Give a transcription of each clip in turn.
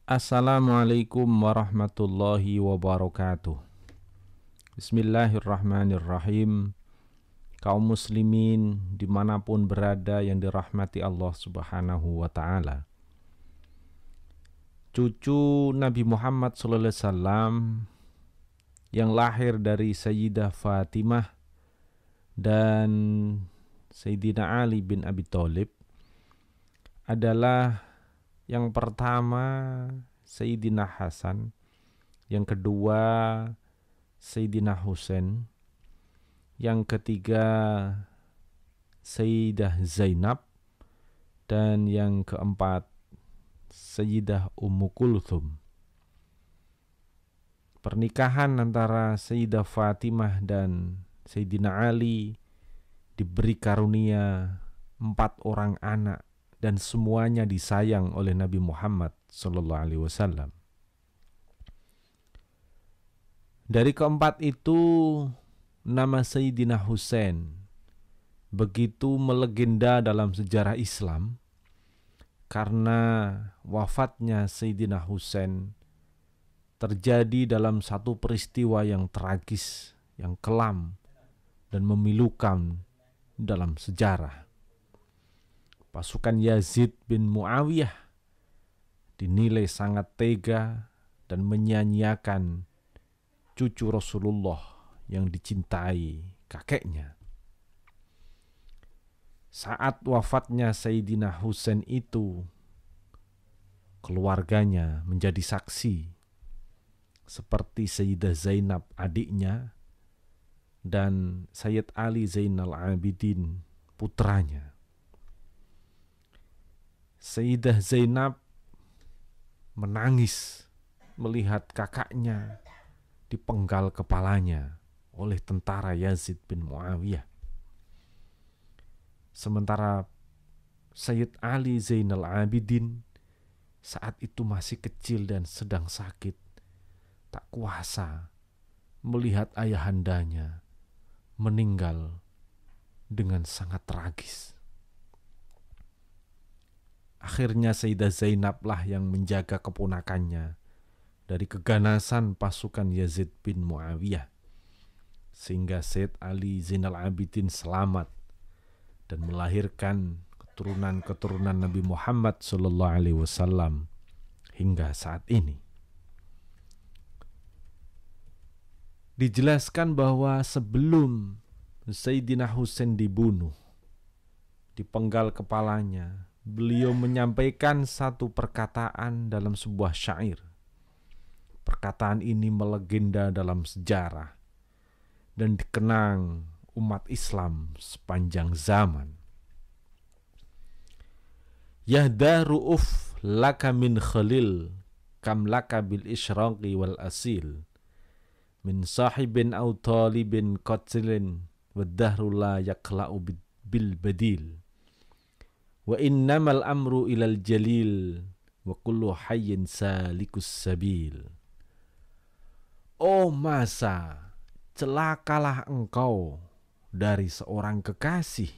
Assalamualaikum warahmatullahi wabarakatuh. Bismillahirrahmanirrahim. Kaum muslimin dimanapun berada yang dirahmati Allah subhanahu wa ta'ala. Cucu Nabi Muhammad SAW yang lahir dari Sayyidah Fatimah dan Sayyidina Ali bin Abi Thalib adalah yang pertama Sayyidina Hasan, yang kedua Sayyidina Husain, yang ketiga Sayyidah Zainab, dan yang keempat Sayyidah Ummu Kulthum. Pernikahan antara Sayyidah Fatimah dan Sayyidina Ali diberi karunia 4 orang anak dan semuanya disayang oleh Nabi Muhammad SAW. Dari keempat itu, nama Sayyidina Husain begitu melegenda dalam sejarah Islam karena wafatnya Sayyidina Husain terjadi dalam satu peristiwa yang tragis, yang kelam dan memilukan dalam sejarah. Pasukan Yazid bin Muawiyah dinilai sangat tega dan menyanyiakan cucu Rasulullah yang dicintai kakeknya. Saat wafatnya Sayyidina Husain itu, keluarganya menjadi saksi, seperti Sayyidah Zainab adiknya dan Sayyid Ali Zainal Abidin putranya. Sayyidah Zainab menangis melihat kakaknya dipenggal kepalanya oleh tentara Yazid bin Muawiyah. Sementara Sayyid Ali Zainal Abidin saat itu masih kecil dan sedang sakit, tak kuasa melihat ayahandanya meninggal dengan sangat tragis. Akhirnya Sayyidah Zainab lah yang menjaga keponakannya dari keganasan pasukan Yazid bin Muawiyah, sehingga Sayyid Ali Zainal Abidin selamat dan melahirkan keturunan-keturunan Nabi Muhammad SAW hingga saat ini. Dijelaskan bahwa sebelum Sayyidina Husain dibunuh, dipenggal kepalanya, beliau menyampaikan satu perkataan dalam sebuah syair. Perkataan ini melegenda dalam sejarah dan dikenang umat Islam sepanjang zaman. Yahda ru'uf laka min khalil, kam laka bil isyraqi wal asil, min sahibin aw talibin qatilin, waddahru la yakla'u bil badil. Wa innamal amru ilal jalil, wa kullu hayyin salikus sabil. Oh masa celakalah engkau dari seorang kekasih.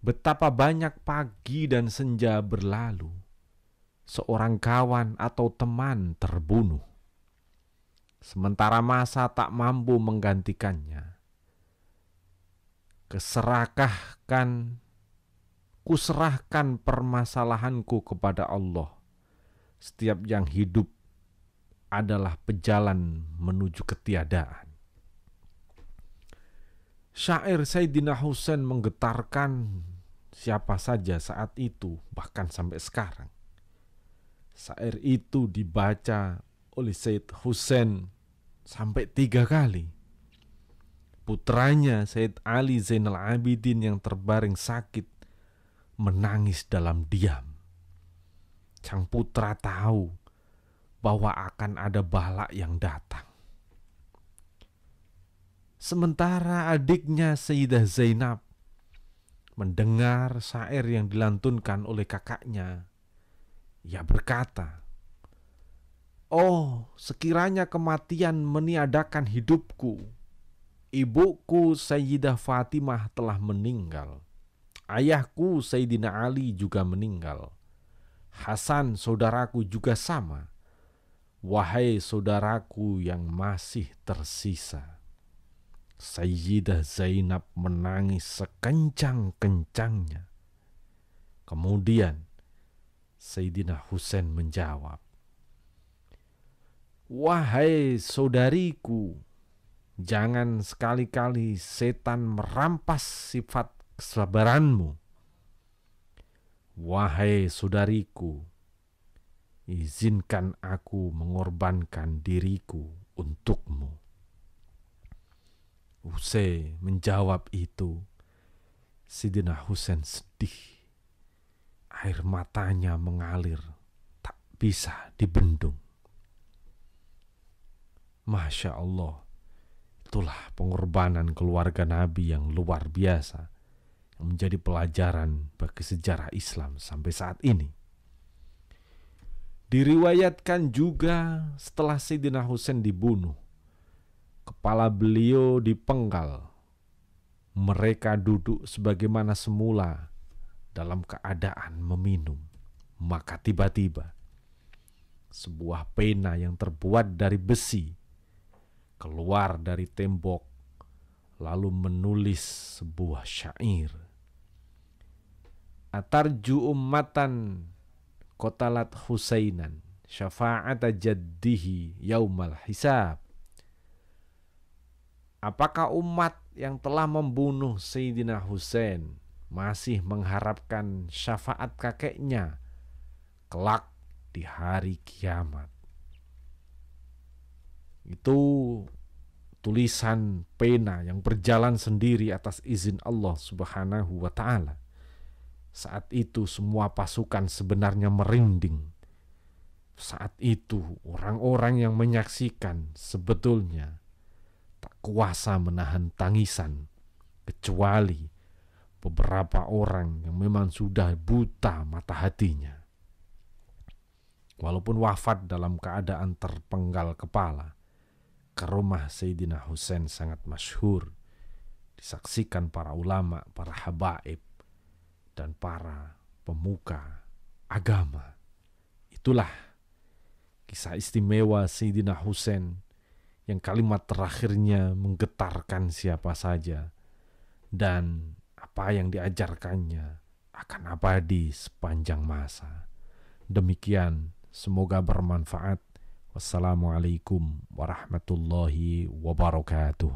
Betapa banyak pagi dan senja berlalu, seorang kawan atau teman terbunuh, sementara masa tak mampu menggantikannya. Kuserahkan permasalahanku kepada Allah. Setiap yang hidup adalah pejalan menuju ketiadaan. Syair Sayyidina Husain menggetarkan siapa saja saat itu, bahkan sampai sekarang. Syair itu dibaca oleh Sayyid Husain sampai 3 kali. Putranya Sayyid Ali Zainal Abidin yang terbaring sakit menangis dalam diam. Sang putra tahu bahwa akan ada bala yang datang. Sementara adiknya Sayyidah Zainab mendengar syair yang dilantunkan oleh kakaknya, ia berkata, "Oh, sekiranya kematian meniadakan hidupku. Ibuku Sayyidah Fatimah telah meninggal. Ayahku Sayyidina Ali juga meninggal. Hasan saudaraku juga sama. Wahai saudaraku yang masih tersisa. Sayyidah Zainab menangis sekencang-kencangnya. Kemudian Sayyidina Husain menjawab, wahai saudariku, jangan sekali-kali setan merampas sifat kesabaranmu. Wahai saudariku, izinkan aku mengorbankan diriku untukmu. Usai menjawab itu, Sayyidina Husain sedih. Air matanya mengalir, tak bisa dibendung. Masya Allah, itulah pengorbanan keluarga Nabi yang luar biasa, yang menjadi pelajaran bagi sejarah Islam sampai saat ini. Diriwayatkan juga setelah Sayyidina Husain dibunuh, kepala beliau dipenggal. Mereka duduk sebagaimana semula dalam keadaan meminum. Maka tiba-tiba sebuah pena yang terbuat dari besi keluar dari tembok, lalu menulis sebuah syair. Atarju ummatan qatalat Husainan syafa'ata jaddihi yaumal hisab. Apakah umat yang telah membunuh Sayyidina Husain masih mengharapkan syafaat kakeknya kelak di hari kiamat? Itu tulisan pena yang berjalan sendiri atas izin Allah Subhanahu wa ta'ala. Saat itu semua pasukan sebenarnya merinding. Saat itu orang-orang yang menyaksikan sebetulnya tak kuasa menahan tangisan, kecuali beberapa orang yang memang sudah buta mata hatinya. Walaupun wafat dalam keadaan terpenggal kepala, karomah Sayyidina Husain sangat masyhur, disaksikan para ulama, para habaib, dan para pemuka agama. Itulah kisah istimewa Sayyidina Husain yang kalimat terakhirnya menggetarkan siapa saja, dan apa yang diajarkannya akan abadi sepanjang masa. Demikian, semoga bermanfaat. Wassalamualaikum warahmatullahi wabarakatuh.